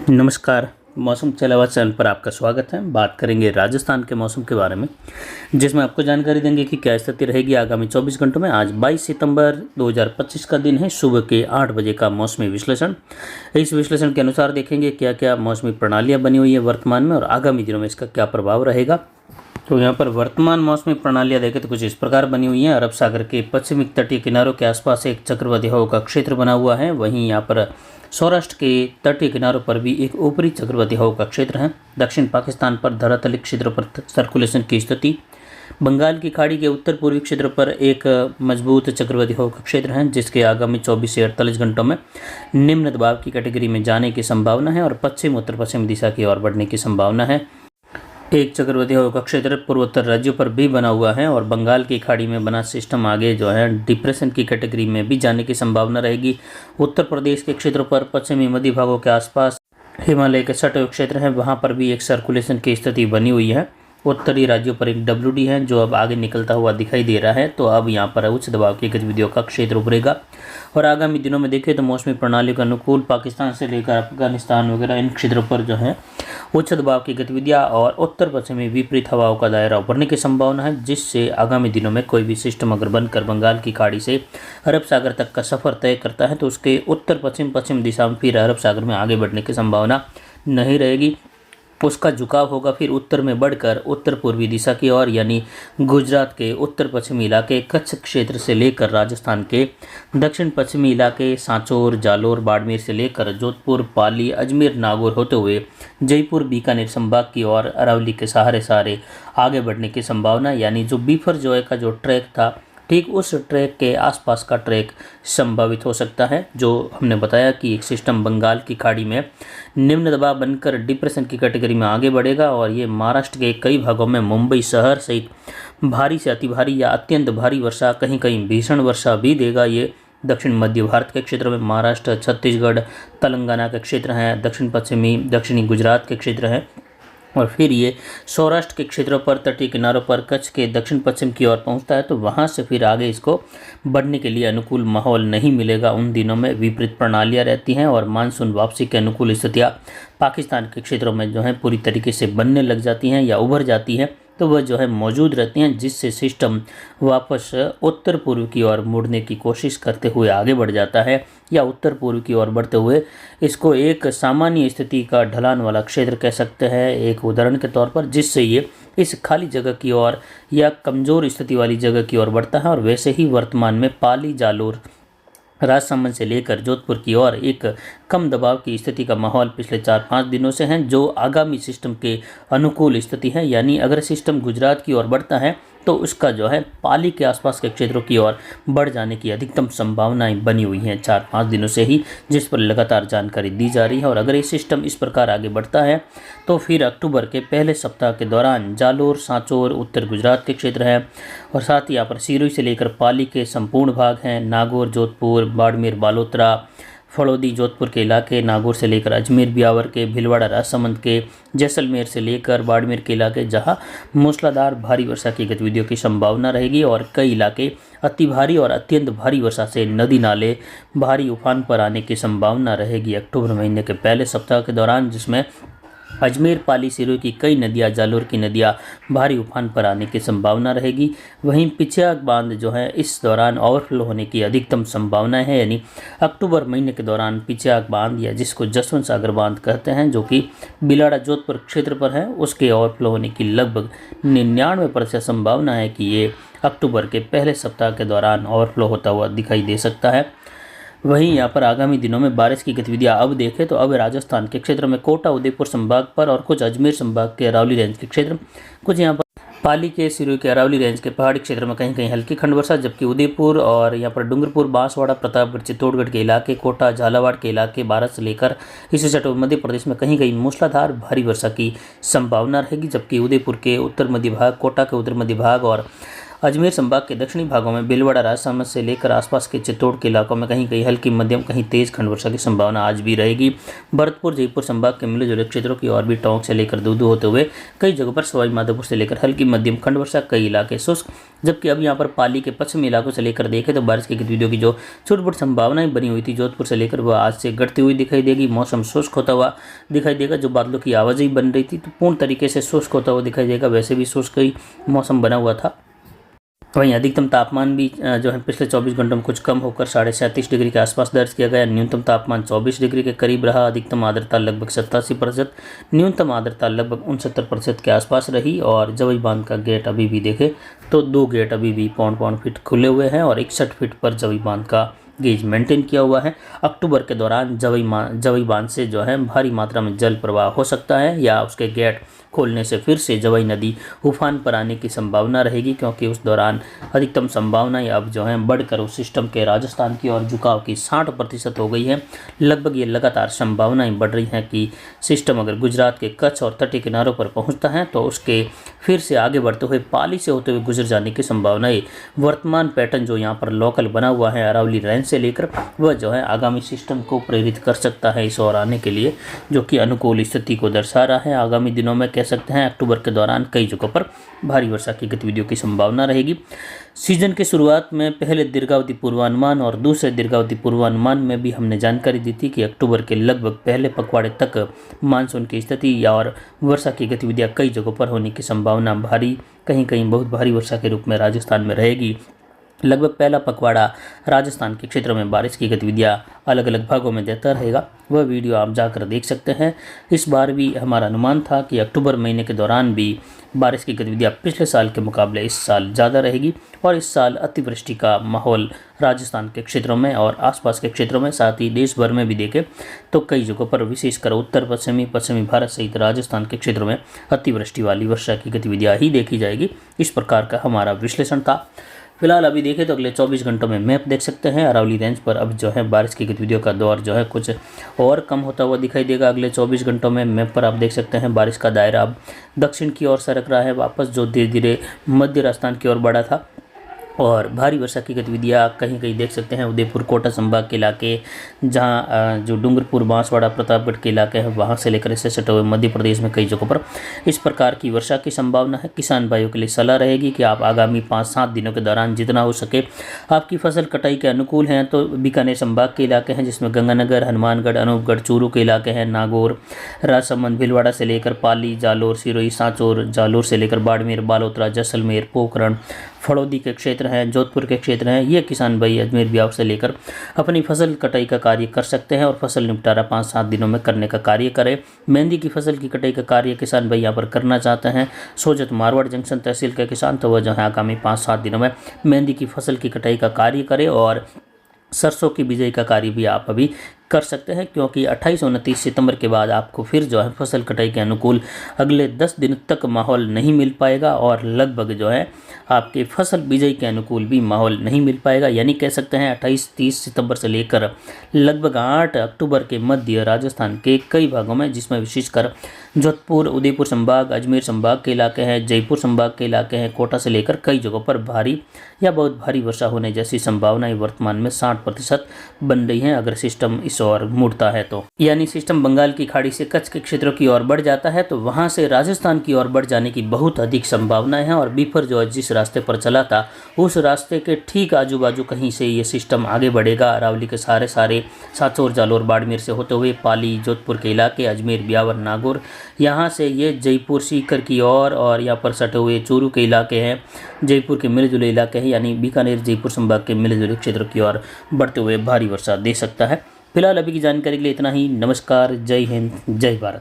नमस्कार। मौसम चलावा चैनल पर आपका स्वागत है। बात करेंगे राजस्थान के मौसम के बारे में, जिसमें आपको जानकारी देंगे कि क्या स्थिति रहेगी आगामी 24 घंटों में। आज 22 सितंबर 2025 का दिन है। सुबह के 8 बजे का मौसमी विश्लेषण। इस विश्लेषण के अनुसार देखेंगे क्या क्या मौसमी प्रणालियाँ बनी हुई है वर्तमान में और आगामी दिनों में इसका क्या प्रभाव रहेगा। तो यहाँ पर वर्तमान मौसमी प्रणालियाँ देखें तो कुछ इस प्रकार बनी हुई हैं। अरब सागर के पश्चिमी तटीय किनारों के आसपास एक चक्रवाती हवा का क्षेत्र बना हुआ है। वहीं यहाँ पर सौराष्ट्र के तटीय किनारों पर भी एक ऊपरी चक्रवाती हवा का क्षेत्र है। दक्षिण पाकिस्तान पर धरातलीय क्षेत्र पर सर्कुलेशन की स्थिति। बंगाल की खाड़ी के उत्तर पूर्वी क्षेत्र पर एक मजबूत चक्रवाती हवा का क्षेत्र है, जिसके आगामी 24 से 48 घंटों में निम्न दबाव की कैटेगरी में जाने की संभावना है और पश्चिम उत्तर पश्चिम दिशा की ओर बढ़ने की संभावना है। एक चक्रवाती हवा का क्षेत्र पूर्वोत्तर राज्यों पर भी बना हुआ है और बंगाल की खाड़ी में बना सिस्टम आगे जो है डिप्रेशन की कैटेगरी में भी जाने की संभावना रहेगी। उत्तर प्रदेश के क्षेत्रों पर पश्चिमी मध्य भागों के आसपास हिमालय के सटे हुए क्षेत्र हैं, वहाँ पर भी एक सर्कुलेशन की स्थिति बनी हुई है। उत्तरी राज्यों पर एक WD है जो अब आगे निकलता हुआ दिखाई दे रहा है। तो अब यहाँ पर उच्च दबाव की गतिविधियों का क्षेत्र उभरेगा और आगामी दिनों में देखें तो मौसमी प्रणाली के अनुकूल पाकिस्तान से लेकर अफगानिस्तान वगैरह इन क्षेत्रों पर जो है उच्च दबाव की गतिविधियाँ और उत्तर पश्चिमी विपरीत हवाओं का दायरा उभरने की संभावना है, जिससे आगामी दिनों में कोई भी सिस्टम अगर बनकर बंगाल की खाड़ी से अरब सागर तक का सफर तय करता है तो उसके उत्तर पश्चिम दिशा में फिर अरब सागर में आगे बढ़ने की संभावना नहीं रहेगी। उसका झुकाव होगा फिर उत्तर में बढ़कर उत्तर पूर्वी दिशा की ओर, यानी गुजरात के उत्तर पश्चिमी इलाके कच्छ क्षेत्र से लेकर राजस्थान के दक्षिण पश्चिमी इलाके सांचौर, जालोर, बाड़मेर से लेकर जोधपुर, पाली, अजमेर, नागौर होते हुए जयपुर, बीकानेर संभाग की ओर अरावली के सहारे आगे बढ़ने की संभावना। यानी जो बीफर जोए का जो ट्रैक था, ठीक उस ट्रैक के आसपास का ट्रैक संभावित हो सकता है। जो हमने बताया कि एक सिस्टम बंगाल की खाड़ी में निम्न दबाव बनकर डिप्रेशन की कैटेगरी में आगे बढ़ेगा और ये महाराष्ट्र के कई भागों में मुंबई शहर सहित भारी से अति भारी या अत्यंत भारी वर्षा, कहीं कहीं भीषण वर्षा भी देगा। ये दक्षिण मध्य भारत के क्षेत्र में महाराष्ट्र, छत्तीसगढ़, तेलंगाना के क्षेत्र हैं, दक्षिणी गुजरात के क्षेत्र हैं और फिर ये सौराष्ट्र के क्षेत्रों पर तटीय किनारों पर कच्छ के दक्षिण पश्चिम की ओर पहुंचता है। तो वहां से फिर आगे इसको बढ़ने के लिए अनुकूल माहौल नहीं मिलेगा। उन दिनों में विपरीत प्रणालियां रहती हैं और मानसून वापसी के अनुकूल स्थितियां पाकिस्तान के क्षेत्रों में जो है पूरी तरीके से बनने लग जाती हैं या उभर जाती हैं, तो वह जो है मौजूद रहती हैं, जिससे सिस्टम वापस उत्तर पूर्व की ओर मुड़ने की कोशिश करते हुए आगे बढ़ जाता है या उत्तर पूर्व की ओर बढ़ते हुए इसको एक सामान्य स्थिति का ढलान वाला क्षेत्र कह सकते हैं एक उदाहरण के तौर पर, जिससे ये इस खाली जगह की ओर या कमज़ोर स्थिति वाली जगह की ओर बढ़ता है। और वैसे ही वर्तमान में पाली, जालोर, राजसमंद से लेकर जोधपुर की ओर एक कम दबाव की स्थिति का माहौल पिछले 4-5 दिनों से है, जो आगामी सिस्टम के अनुकूल स्थिति है। यानी अगर सिस्टम गुजरात की ओर बढ़ता है तो उसका जो है पाली के आसपास के क्षेत्रों की ओर बढ़ जाने की अधिकतम संभावनाएं बनी हुई हैं 4-5 दिनों से ही, जिस पर लगातार जानकारी दी जा रही है। और अगर ये सिस्टम इस प्रकार आगे बढ़ता है तो फिर अक्टूबर के पहले सप्ताह के दौरान जालोर, सांचौर, उत्तर गुजरात के क्षेत्र हैं और साथ ही यहाँ पर सिरोही से लेकर पाली के संपूर्ण भाग हैं, नागौर, जोधपुर, बाड़मेर, बालोतरा, फड़ौदी, जोधपुर के इलाके, नागौर से लेकर अजमेर, ब्यावर के, भीलवाड़ा, राजसमंद के, जैसलमेर से लेकर बाड़मेर के इलाके, जहां मूसलाधार भारी वर्षा की गतिविधियों की संभावना रहेगी और कई इलाके अति भारी और अत्यंत भारी वर्षा से नदी नाले भारी उफान पर आने की संभावना रहेगी अक्टूबर महीने के पहले सप्ताह के दौरान, जिसमें अजमेर, पाली, सिरोही की कई नदियाँ, जालोर की नदियाँ भारी उफान पर आने की संभावना रहेगी। वहीं पिछाग बांध जो है इस दौरान ओवरफ्लो होने की अधिकतम संभावना है। यानी अक्टूबर महीने के दौरान पिछाग बांध या जिसको जसवंत सागर बांध कहते हैं, जो कि बिलाड़ा, जोधपुर क्षेत्र पर है, उसके ओवरफ्लो होने की लगभग 99% संभावना है कि ये अक्टूबर के पहले सप्ताह के दौरान ओवरफ्लो होता हुआ दिखाई दे सकता है। वहीं यहाँ पर आगामी दिनों में बारिश की गतिविधियाँ अब देखें तो अब राजस्थान के क्षेत्र में कोटा, उदयपुर संभाग पर और कुछ अजमेर संभाग के अरावली रेंज के क्षेत्र, कुछ यहाँ पर पाली के, सिरोही के अरावली रेंज के पहाड़ी क्षेत्र में कहीं कहीं हल्की खंड वर्षा, जबकि उदयपुर और यहाँ पर डूंगरपुर, बांसवाड़ा, प्रतापगढ़, चित्तौड़गढ़ के इलाके, कोटा, झालावाड़ के इलाके, भारत से लेकर इसी सटे मध्य प्रदेश में कहीं कहीं मूसलाधार भारी वर्षा की संभावना रहेगी। जबकि उदयपुर के उत्तर मध्य भाग, कोटा के उत्तर मध्य भाग और अजमेर संभाग के दक्षिणी भागों में भीलवाड़ा राजसमंद से लेकर आसपास के चित्तौड़ के इलाकों में कहीं कहीं हल्की मध्यम कहीं तेज खंड वर्षा की संभावना आज भी रहेगी। भरतपुर जयपुर संभाग के मिले जुले क्षेत्रों की और भी टोंक से लेकर दूदू होते हुए कई जगहों पर सवाई माधोपुर से लेकर हल्की मध्यम खंड वर्षा, कई इलाके शुष्क। जबकि अब यहाँ पर पाली के पश्चिमी इलाकों से लेकर देखें तो बारिश की गतिविधियों की जो छोटी-मोटी संभावनाएं बनी हुई थी जोधपुर से लेकर वह आज से घटती हुई दिखाई देगी। मौसम शुष्क होता हुआ दिखाई देगा। जो बादलों की आवाजाही बन रही थी तो पूर्ण तरीके से शुष्क होता हुआ दिखाई देगा। वैसे भी शुष्क ही मौसम बना हुआ था। वहीं अधिकतम तापमान भी जो है पिछले 24 घंटों में कुछ कम होकर 37.5 डिग्री के आसपास दर्ज किया गया। न्यूनतम तापमान 24 डिग्री के करीब रहा। अधिकतम आर्द्रता लगभग 87%, न्यूनतम आर्द्रता लगभग 69% के आसपास रही। और जवई बांध का गेट अभी भी देखें तो 2 गेट अभी भी 0.5 फीट खुले हुए हैं और 61 फीट पर जवई बांध का गेज मेंटेन किया हुआ है। अक्टूबर के दौरान जवई बांध से जो है भारी मात्रा में जल प्रवाह हो सकता है या उसके गेट खोलने से फिर से जवई नदी उफान पर आने की संभावना रहेगी, क्योंकि उस दौरान अधिकतम संभावनाएं अब जो है बढ़कर उस सिस्टम के राजस्थान की और झुकाव की 60% हो गई है। लगभग ये लगातार संभावनाएं बढ़ रही हैं कि सिस्टम अगर गुजरात के कच्छ और तटीय किनारों पर पहुंचता है तो उसके फिर से आगे बढ़ते हुए पाली से होते हुए गुजर जाने की संभावनाएं, वर्तमान पैटर्न जो यहाँ पर लोकल बना हुआ है अरावली रेंज से लेकर, वह जो है आगामी सिस्टम को प्रेरित कर सकता है इस ओर आने के लिए, जो कि अनुकूल स्थिति को दर्शा रहा है। आगामी दिनों में कह सकते हैं अक्टूबर के दौरान कई जगहों पर भारी वर्षा की गतिविधियों की संभावना रहेगी। सीजन की शुरुआत में पहले दीर्घावधि पूर्वानुमान और दूसरे दीर्घावधि पूर्वानुमान में भी हमने जानकारी दी थी कि अक्टूबर के लगभग पहले पखवाड़े तक मानसून की स्थिति और वर्षा की गतिविधियां कई जगहों पर होने की संभावना भारी, कहीं कहीं बहुत भारी वर्षा के रूप में राजस्थान में रहेगी। लगभग पहला पखवाड़ा राजस्थान के क्षेत्रों में बारिश की गतिविधियां अलग अलग भागों में देता रहेगा। वह वीडियो आप जाकर देख सकते हैं। इस बार भी हमारा अनुमान था कि अक्टूबर महीने के दौरान भी बारिश की गतिविधियां पिछले साल के मुकाबले इस साल ज़्यादा रहेगी और इस साल अतिवृष्टि का माहौल राजस्थान के क्षेत्रों में और आसपास के क्षेत्रों में, साथ ही देश भर में भी देखें तो कई जगहों पर विशेषकर उत्तर पश्चिमी भारत सहित राजस्थान के क्षेत्रों में अतिवृष्टि वाली वर्षा की गतिविधियाँ ही देखी जाएगी। इस प्रकार का हमारा विश्लेषण था। फिलहाल अभी देखें तो अगले 24 घंटों में मैप देख सकते हैं। अरावली रेंज पर अब जो है बारिश की गतिविधियों का दौर जो है कुछ और कम होता हुआ दिखाई देगा। अगले 24 घंटों में मैप पर आप देख सकते हैं बारिश का दायरा अब दक्षिण की ओर सरक रहा है वापस, जो धीरे धीरे मध्य राजस्थान की ओर बढ़ा था। और भारी वर्षा की गतिविधियाँ कहीं कहीं देख सकते हैं उदयपुर कोटा संभाग के इलाके, जहां जो डूंगरपुर बांसवाड़ा प्रतापगढ़ के इलाके हैं वहां से लेकर इससे सटे हुए मध्य प्रदेश में कई जगहों पर इस प्रकार की वर्षा की संभावना है। किसान भाइयों के लिए सलाह रहेगी कि आप आगामी 5-7 दिनों के दौरान जितना हो सके आपकी फसल कटाई के अनुकूल हैं तो बीकानेर संभाग के इलाके हैं जिसमें गंगानगर, हनुमानगढ़, अनूपगढ़, चूरू के इलाके हैं, नागौर, राजसमंद, भीलवाड़ा से लेकर पाली, जालोर, सिरोही, सांचौर, जालोर से लेकर बाड़मेर, बालोतरा, जैसलमेर, पोखरण, फड़ौदी के क्षेत्र हैं, जोधपुर के क्षेत्र हैं, ये किसान भाई अजमेर ब्याव से लेकर अपनी फसल कटाई का कार्य कर सकते हैं और फसल निपटारा 5-7 दिनों में करने का कार्य करें। मेहंदी की फसल की कटाई का कार्य किसान भाई यहाँ पर करना चाहते हैं, सोजत मारवाड़ जंक्शन तहसील के किसान, तो वह जो है आगामी 5-7 दिनों में मेहंदी की फसल की कटाई का कार्य करें। और सरसों की बिजाई का कार्य भी आप अभी कर सकते हैं, क्योंकि 28-29 सितंबर के बाद आपको फिर जो है फसल कटाई के अनुकूल अगले 10 दिन तक माहौल नहीं मिल पाएगा और लगभग जो है आपके फसल बिजाई के अनुकूल भी माहौल नहीं मिल पाएगा। यानी कह सकते हैं 28-30 सितंबर से लेकर लगभग 8 अक्टूबर के मध्य राजस्थान के कई भागों में, जिसमें विशेषकर जोधपुर, उदयपुर संभाग, अजमेर संभाग के इलाके हैं, जयपुर संभाग के इलाके हैं, कोटा से लेकर कई जगहों पर भारी या बहुत भारी वर्षा होने जैसी संभावनाएं वर्तमान में 60% बन रही हैं अगर सिस्टम इस ओर मुड़ता है तो। यानी सिस्टम बंगाल की खाड़ी से कच्छ के क्षेत्रों की ओर बढ़ जाता है तो वहां से राजस्थान की ओर बढ़ जाने की बहुत अधिक संभावनाएं हैं। और बीफर जो जिस रास्ते पर चला था उस रास्ते के ठीक आजू बाजू कहीं से ये सिस्टम आगे बढ़ेगा। अरावली के सारे सांचौर, जालोर, बाड़मेर से होते हुए पाली, जोधपुर के इलाके, अजमेर, ब्यावर, नागौर, यहाँ से ये जयपुर, सीकर की ओर और यहाँ पर सटे हुए चूरू के इलाके हैं, जयपुर के मिले जुले इलाके हैं, यानी बीकानेर, जयपुर संभाग के मिले जुले क्षेत्रों की ओर बढ़ते हुए भारी वर्षा दे सकता है। फिलहाल अभी की जानकारी के लिए इतना ही। नमस्कार, जय हिंद, जय भारत।